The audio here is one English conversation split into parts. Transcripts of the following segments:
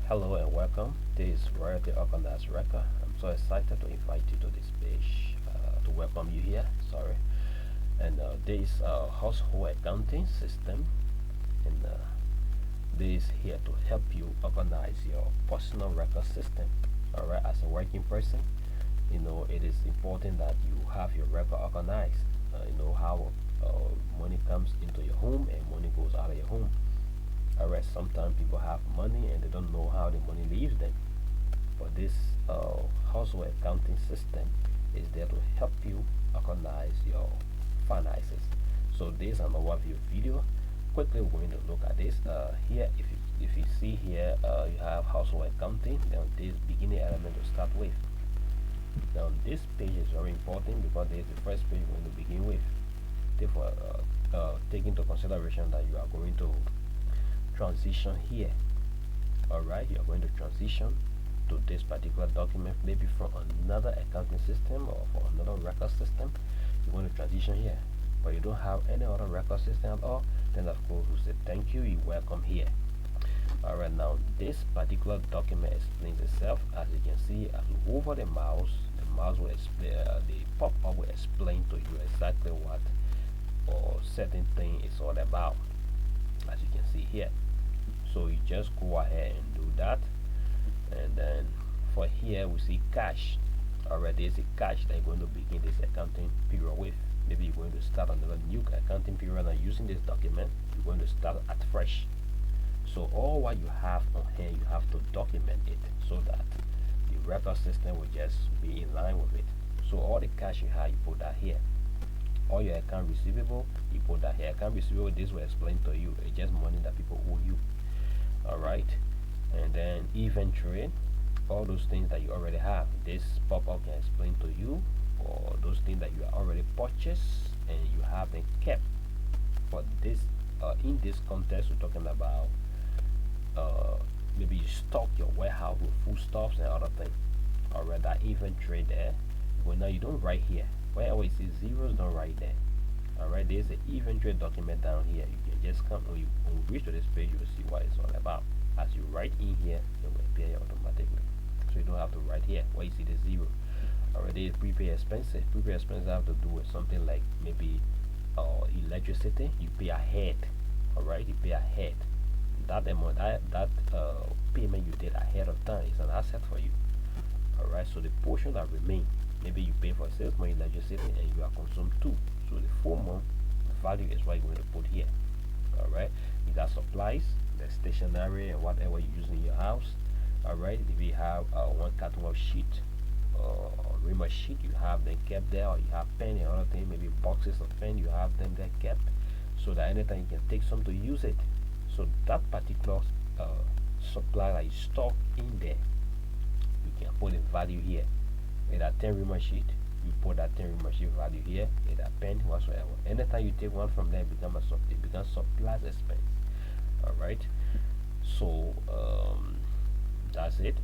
Hello and welcome. This is Royalty Organized Record. I'm so excited to invite you to this page to welcome you here. Sorry. And this household accounting system, and this here to help you organize your personal record system. All right, as a working person, it is important that you have your record organized. You know how money comes into your home and money goes out of your home. Alright, sometimes people have money and they don't know how the money leaves them. But this household accounting system is there to help you organize your finances. So this is an overview video. Quickly, we're going to look at this. Here, if you see here, you have household accounting. Then this beginning element to start with. Now this page is very important because this is the first page we're going to begin with. Therefore, take into consideration that you are going to transition here. All right, you're going to transition to this particular document, maybe from another accounting system or for another record system. You want to transition here, but you don't have any other record system at all, then of course we say thank you, you're welcome here. All right, now this particular document explains itself. As you can see, as you hover the mouse will explain, the pop-up will explain to you exactly what or certain thing is all about, as you can see here. So you just go ahead and do that, and then for here we see cash. Already there's a cash that you're going to begin this accounting period with. Maybe you're going to start another new accounting period and using this document you're going to start at fresh. So all what you have on hand, you have to document it so that the record system will just be in line with it. So all the cash you have, you put that here. All your account receivable, you put that here. Account receivable, this will explain to you. It's just money that people owe you. Alright, and then inventory, all those things that you already have. This pop-up can explain to you, or those things that you already purchased and you have them kept. But this in this context, we're talking about maybe you stock your warehouse with foodstuffs and other things. Alright, that inventory there. But now you don't write here. Wherever you see zeros, don't write there. Alright, there's an inventory document down here. You can just come when you reach to this page, you will see what it's all about. As you write in here, it will appear automatically. So you don't have to write here where you see the zero. Alright, there's prepaid expenses. Prepaid expenses have to do with something like maybe electricity. You pay ahead. Alright, you pay ahead. That amount, that payment you did ahead of time is an asset for you. Alright, so the portion that remains, maybe you pay for 6 months electricity and you are consumed 2. So the 4-month value is what you're going to put here. Alright, you got supplies, the stationery and whatever you use in your house. Alright, if you have 1 carton of sheet or reamer sheet, you have them kept there, or you have pen and other things, maybe boxes of pen, you have them there kept, so that anytime you can take some to use it. So that particular supply that you stock in there, you can put a value here. In that 10 reamer sheet, you put that 10 reamer sheet value here. In that pen, whatsoever. Anytime you take one from there, it becomes supplies expense. All right. So that's it.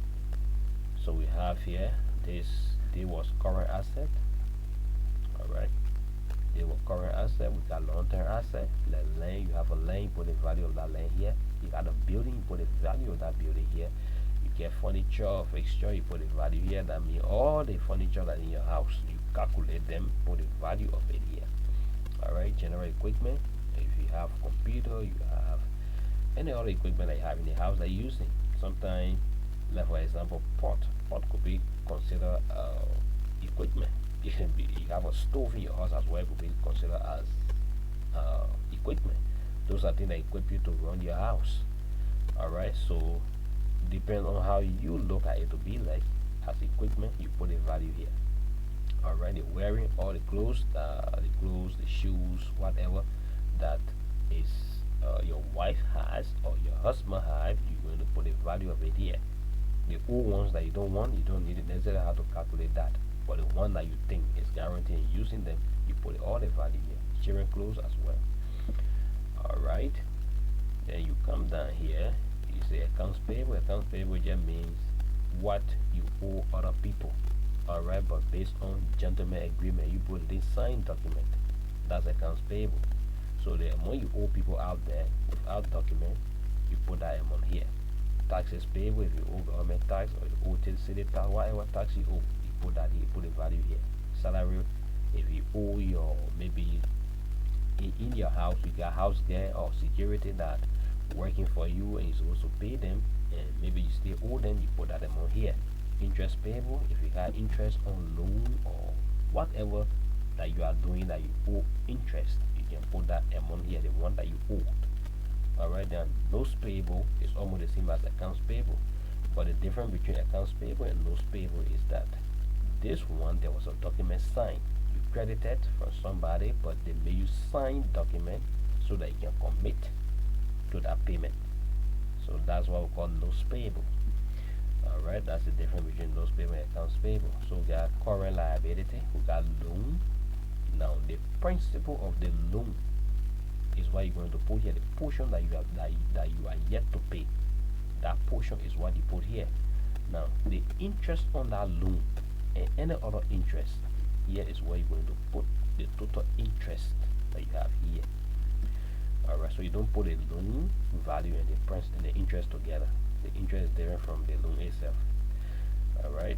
So we have here this. There was current asset. All right. There was current asset. We got long-term asset. The land, you have a land, you put the value of that land here. You got a building, you put the value of that building here. You get furniture or fixture, you put the value here. That means all the furniture that in your house, you calculate them, put the value of it here. Alright, general equipment. If you have computer, you have any other equipment that you have in the house that you're using. Sometimes, like for example, pot could be considered equipment. You have a stove in your house as well, could be considered as equipment. Those are things that equip you to run your house. Alright, so depending on how you look at it to be like as equipment, you put a value here. Alright, the wearing all the clothes, the shoes, whatever that is your wife has or your husband has, you're going to put a value of it here. The old ones that you don't want, you don't need it necessarily how to calculate that. But the one that you think is guaranteed in using them, you put all the value here. Children clothes as well. Alright, then you come down here, you say accounts payable. Accounts payable just means what you owe other people. Alright, but based on gentleman agreement, you put this signed document. That's accounts payable. So the amount you owe people out there without document, you put that amount here. taxes payable, if you owe government tax or you owe city tax, whatever tax you owe, you put that here, you put the value here. Salary, if you owe your, maybe in your house, you got house girl or security that working for you and you're supposed to pay them, and maybe you still owe them, you put that amount here. Interest payable, if you have interest on loan or whatever that you are doing that you owe interest, you can put that amount here, the one that you owed. Alright, then notes payable is almost the same as accounts payable, but the difference between accounts payable and notes payable is that this one, there was a document signed, you credited from somebody, but they made you sign document so that you can commit to that payment. So that's what we call notes payable. Alright, that's the difference between notes payable and accounts payable. So we got current liability, we got loan. Now the principal of the loan is what you're going to put here, the portion that you have that you are yet to pay. That portion is what you put here. Now the interest on that loan and any other interest, here is where you're going to put the total interest that you have here. Alright, so you don't put a loan value and the price and the interest together. The interest is different from the loan itself. Alright,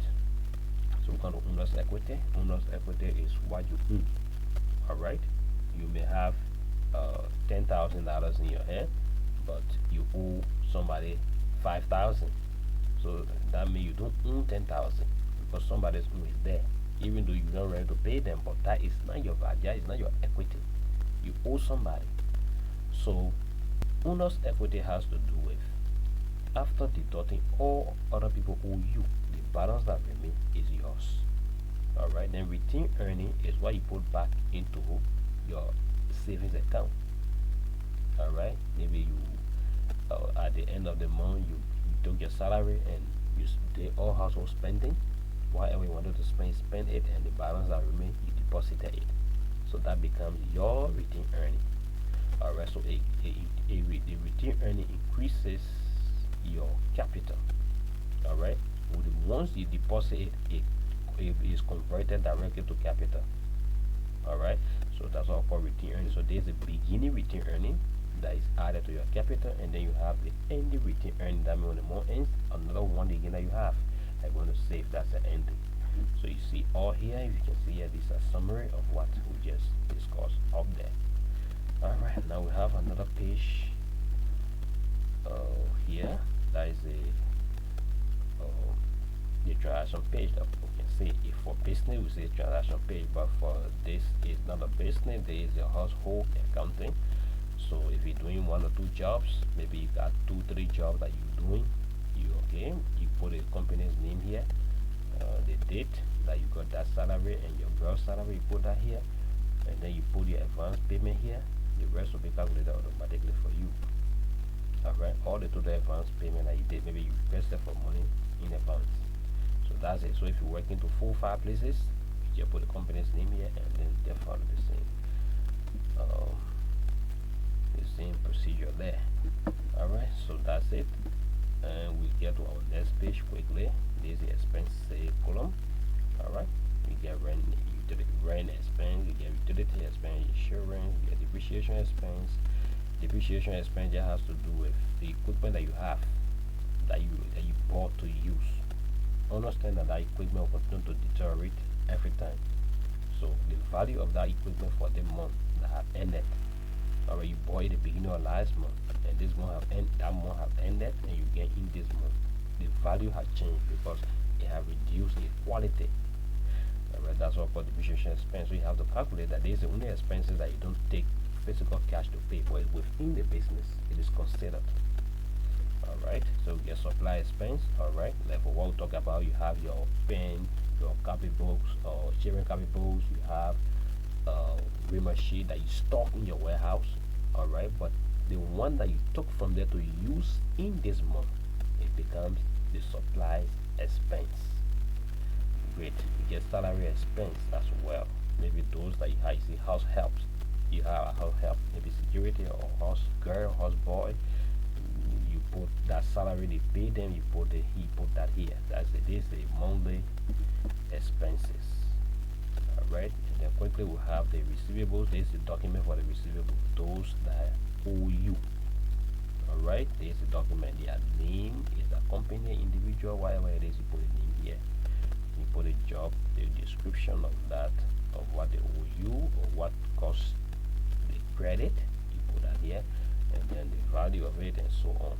so we come to owner's equity. Owner's equity is what you own. Alright, you may have $10,000 in your hand, but you owe somebody 5,000. So that means you don't own 10,000 because somebody's own is there, even though you're not ready to pay them. But that is not your value, that is not your equity. You owe somebody. So owner's equity has to do with, after deducting all other people owe you, the balance that remains is yours. Alright, then retained earning is what you put back into your savings account. Alright, maybe you at the end of the month you took your salary and you did all household spending, whatever you wanted to spend it, and the balance that remains you deposited it. So that becomes your retained earning. Alright, so the retained earning increases your capital. Alright, once you deposit it, it is converted directly to capital. Alright, so that's what I call retained earning. So there's a beginning retained earning that is added to your capital, and then you have the ending retained earning. That means when the month ends, another one again that you have, I'm going to save, that's the ending. So you see all here, if you can see here, this is a summary of what we just discussed up there. Alright, now we have another page here, that is the transaction page that we can see. If for business we say transaction page, but for this is not a business, there is a household accounting. So if you're doing 1 or 2 jobs, maybe you got 2-3 jobs that you're doing, you put a company's name here, the date that you got that salary and your gross salary, you put that here, and then you put your advance payment here. The rest will be calculated automatically for you. Alright, all the total advance payment that you did, maybe you requested for money in advance. So that's it. So if you're working to 4-5 places, you just put the company's name here, and then they follow the same procedure there. Alright, so that's it, and we get to our next page quickly. This is the expense column. Alright, we get rent expense, you get utility expense, insurance, you get depreciation expense. Depreciation expense just has to do with the equipment that you have, that you bought to use. Understand that that equipment will continue to deteriorate every time. So the value of that equipment for the month that have ended, or you bought it at the beginning of last month, and this month that month have ended, and you get in this month, the value has changed because it have reduced the quality. Alright, that's what called depreciation expense. So you have to calculate that these are the only expenses that you don't take physical cash to pay, but within the business it is considered. Alright, so we get supply expense. Alright, like for what we talk about, you have your pen, your copybooks or sharing copybooks, you have reamer sheet that you stock in your warehouse. Alright, but the one that you took from there to use in this month, it becomes the supplies expense. Great, you get salary expense as well. Maybe those that you see house helps, you have a house help, maybe security or house girl, house boy. You put that salary, they pay them, he put that here. That's it. This is the monthly expenses. Alright, and then quickly we have the receivables. This is the document for the receivables, those that owe you. All right, there's a document here. Name is the company, individual, whatever it is, you put a name here. You put a job, the description of that, of what they owe you or what cost the credit, you put that here, and then the value of it and so on.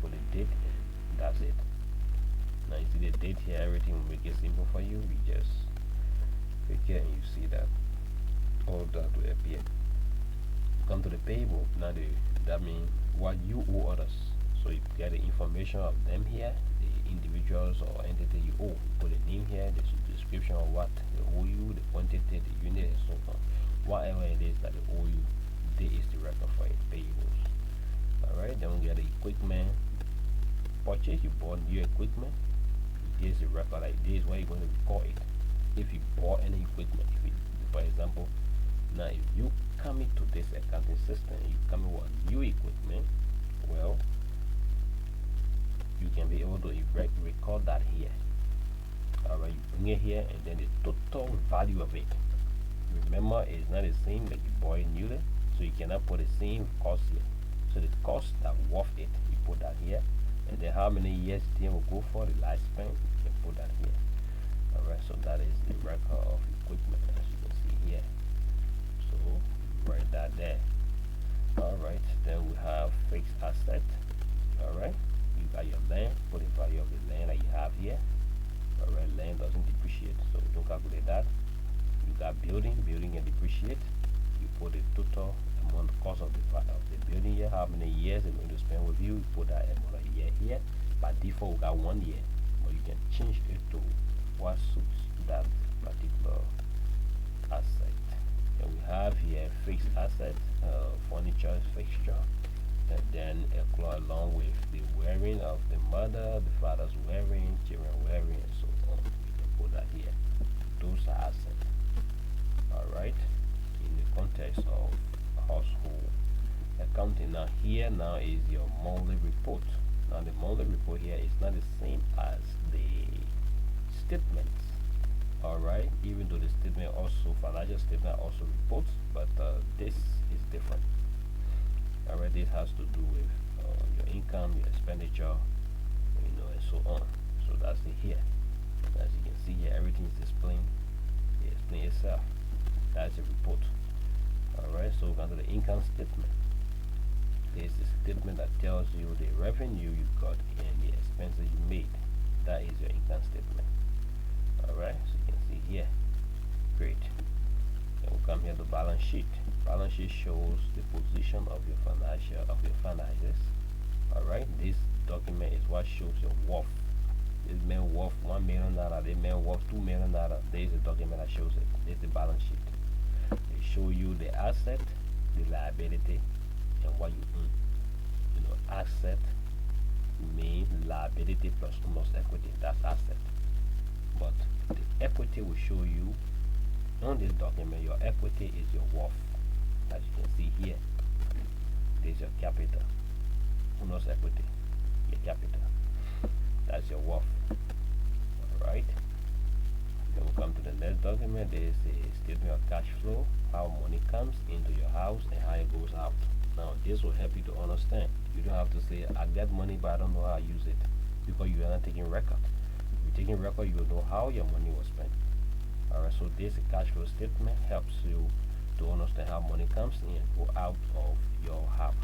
Put a date, and that's it. Now you see the date here, everything will make it simple for you. You just click here and you see that all that will appear. Come to the payable. Now that means what you owe others. So you get the information of them here, the individuals or entity you owe. You put a name here, the description of what they owe you, the quantity, the unit, and so on. Whatever it is that they owe you, this is the record for it, payables. Alright, then we get the equipment purchase. You bought new equipment. This is the record, like this is where you're going to record it. If you bought any equipment, for example, now if you come into this accounting system, you come in with new equipment, well, you can be able to record that here. Alright, you bring it here and then the total value of it. Remember, it's not the same like you bought it newly, so you cannot put the same cost here. So the cost that worth it, you put that here, and then how many years the thing will go for, the lifespan, you can put that here. Alright, so that is the record of equipment, as you can see here. So write that there. Alright, then we have fixed asset. Alright, you got your land, put the value of the land that you have here. Alright, land doesn't depreciate, so we don't calculate that. You got building can depreciate. You put the total amount, cost of the building here, how many years it's going to spend with you. You put that amount of year here. By default, we got 1 year, but you can change it to what suits that particular asset. And we have here fixed asset, furniture, fixture, and then along with the wearing of the mother, the father's wearing, children wearing, and so on. We can put that here. Those are assets. Alright, in the context of household accounting. Now here is your monthly report. Now the monthly report here is not the same as the statements. Alright, even though the statement also, financial statement also reports, but this is different. Alright, this has to do with your income, your expenditure, and so on. So that's it here. As you can see here, everything is explained. It explains itself. That's a report. Alright, so we're going to the income statement. This is a statement that tells you the revenue you got and the expenses you made. That is your income statement. Alright, so you can see here. Great. Then we'll come here to balance sheet. Balance sheet shows the position of your finances. Alright, this document is what shows your worth. This man worth $1 million, this man worth $2 million. There is a document that shows it. This is the balance sheet. They show you the asset, the liability, and what you own. Asset means liability plus almost equity. That's asset. But the equity will show you on this document. Your equity is your worth. As you can see here, there's your capital. Almost equity, your capital. That's your worth. Alright. Then we'll come to the next document. There is a statement of cash flow, how money comes into your house and how it goes out. Now this will help you to understand. You don't have to say, I get money but I don't know how I use it, because you are not taking record. If you're taking record, you will know how your money was spent. Alright, so this cash flow statement helps you to understand how money comes in or out of your house.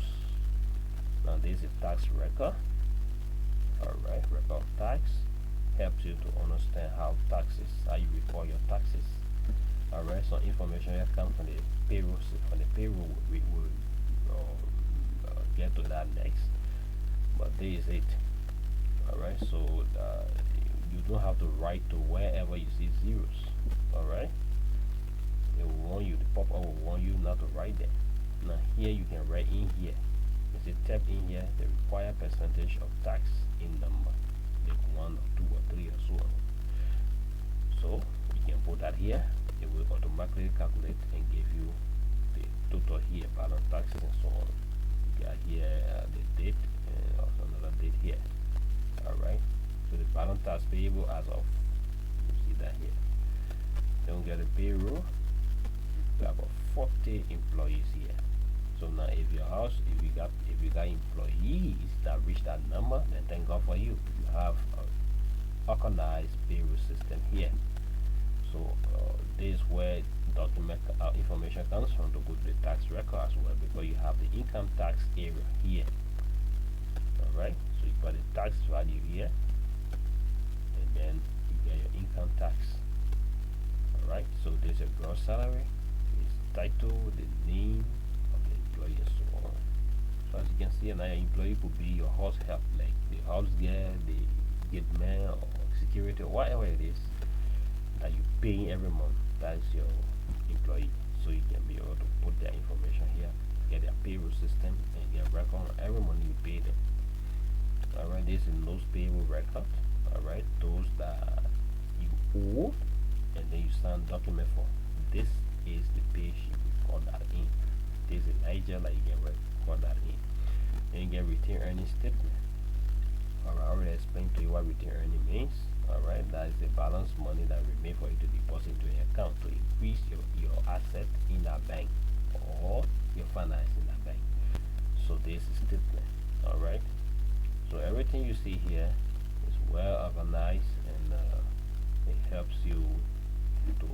Now this is tax record. Alright, record of tax helps you to understand how you report your taxes. Alright, some information here comes from the payroll. We will get to that next, but this is it. Alright, so you don't have to write to wherever you see zeros. Alright, it will warn you, the pop-up will warn you not to write there. Now here you can write in here. If you tap in here, the required percentage of tax in number, like 1 or 2 or 3 or so on. So you can put that here. It will automatically calculate and give you the total here, balance taxes and so on. You got here the date and also another date here. Alright, so the balance tax payable as of, you see that here. Then we get the payroll. We have about 40 employees here. So now if your house, if you got employees that reach that number, then thank God for you. You have a organized payroll system here. So this is where document information comes from to go to the tax record as well, because you have the income tax area here. Alright, so you got the tax value here, and then you get your income tax. Alright, so there's a gross salary, this title, the name of the employee, and so on. So as you can see, now your employee could be your house help, like the house girl, the gate man, or security, or whatever it is that you paying every month. That is your employee. So you can be able to put their information here, get their payroll system, and get record on every month you pay them. Alright, this is those payroll record. Alright, those that you owe, and then you sign document for. This is the page you record that in. This is Niger that you can record that in. Then you get return earning statement. Alright, I already explained to you what return earning means. Alright, that is the balance money that remains for you to deposit into your account to increase your asset in that bank or your finance in that bank. So this is statement. Alright, so everything you see here is well organized, and it helps you to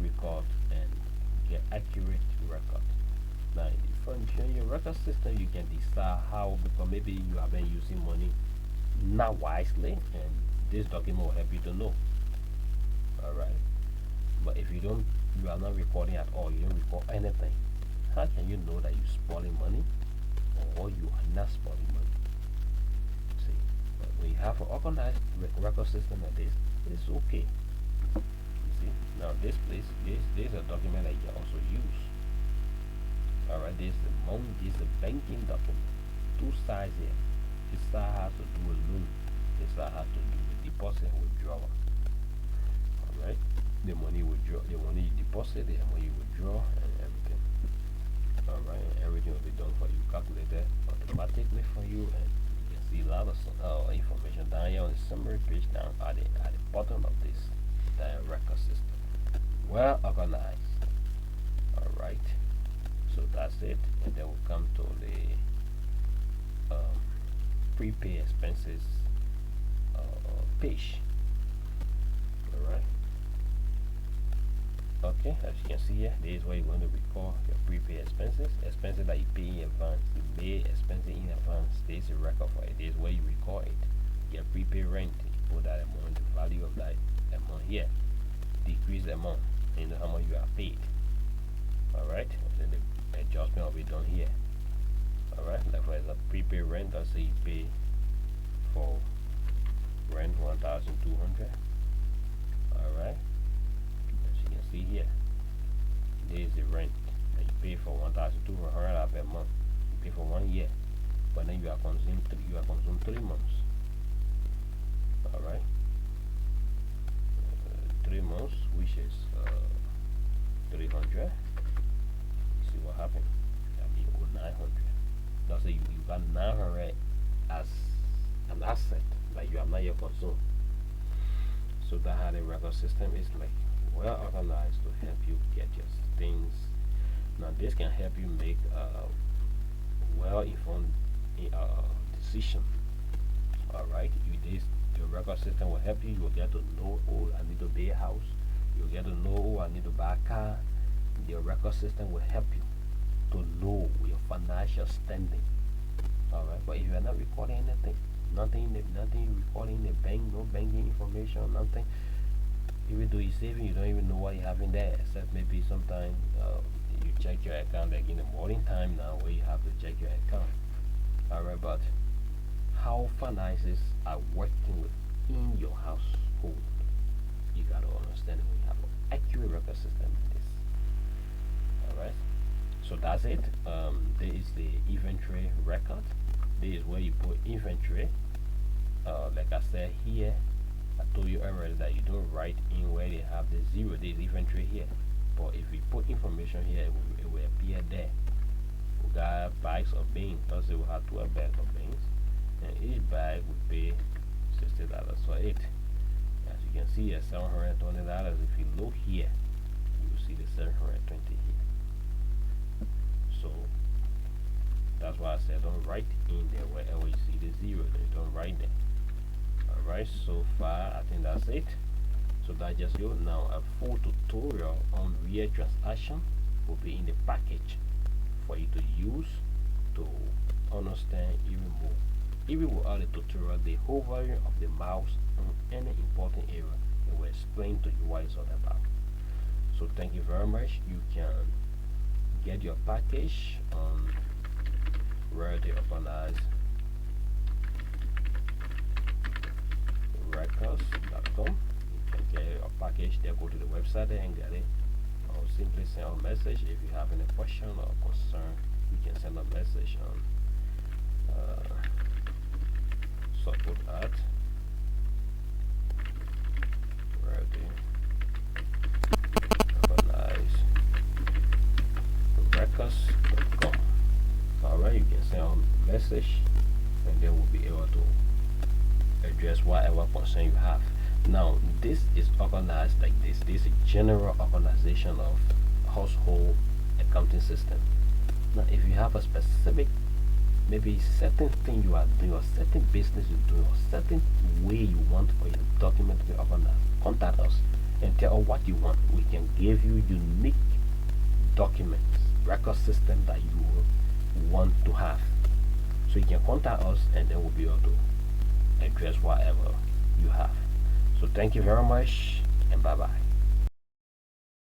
record and get accurate record. Now from your record system, you can decide how, because maybe you have been using money not wisely, and this document will help you to know. Alright, but if you are not recording at all, you don't record anything, how can you know that you're spoiling money or you are not spoiling money? See, but when you have an organized record system like this, it's okay. You see, now this is a document that you can also use. Alright, this is the banking document. Two sides here. This side has to do with loan. This side has to do with deposit and withdrawal. Alright, the money you deposit, the money you withdraw, and everything. Alright, everything will be done for you, calculated automatically for you, and you can see a lot of information down here on the summary page down at the bottom of this record system. Well organized. Alright, so that's it, and then we'll come to the prepaid expenses page. Alright, okay, as you can see here, this is where you're going to record your prepaid expenses that you pay in advance. You made expenses in advance. This is a record for it. This is where you record it. Get prepaid rent, you put that amount, the value of that amount here, decrease the amount, and you know how much you are paid. Alright, and then the adjustment will be done here. Alright, like for example, prepaid rent, let's say you pay for rent 1,200. Alright, as you can see here, this is the rent that you pay for 1,200 per month. You pay for 1 year, but then you are consuming 3 months. Alright, 3 months, which is 300. See what happened. I mean, 900. Let's say you got 900 as an asset, like you have not yet consumed. So that how the record system is like well organized to help you get your things. Now this can help you make well informed decision. Alright, your record system will help you. You'll get to know, oh, I need to buy a house. You'll get to know, oh, I need to buy a car. Your record system will help you to know your financial standing. Alright, but if you are not recording anything, nothing recording the bank, no banking information, nothing. Even though you're saving, you don't even know what you have in there, except maybe sometimes you check your account like in the morning time now, where you have to check your account. Alright, but how finances are working within your household, you gotta understand when you have an accurate record system like this. Alright, so that's it. There is the inventory record. This is where you put inventory. Like I said here, I told you earlier that you don't write in where they have the zero. There is inventory here, but if we put information here, it will appear there. We got bags of beans. Let's say we have 12 bags of beans, and each bag will pay $60 for it. As you can see, at $720. If you look here, you will see the 720 here. So that's why I said don't write in there wherever you see the zero. Don't write there. Alright, so far I think that's it. So that just go. Now a full tutorial on ROR transaction will be in the package for you to use to understand even more. Even without the tutorial, the hovering of the mouse on any important area, it will explain to you what it's all about. So thank you very much. You can get your package on where they organize records.com. You can get your package there, go to the website there and get it, or simply send a message. If you have any question or concern, you can send a message on support at where they organize records.com. Alright, you can send a message and they will be able to address whatever concern you have. Now this is organized like this. This is a general organization of household accounting system. Now if you have a specific, maybe certain thing you are doing, or certain business you're doing, or certain way you want for your document to be organized, contact us and tell us what you want. We can give you unique documents, record system that you want to have. So you can contact us and then we'll be able to address whatever you have. So thank you very much and bye bye.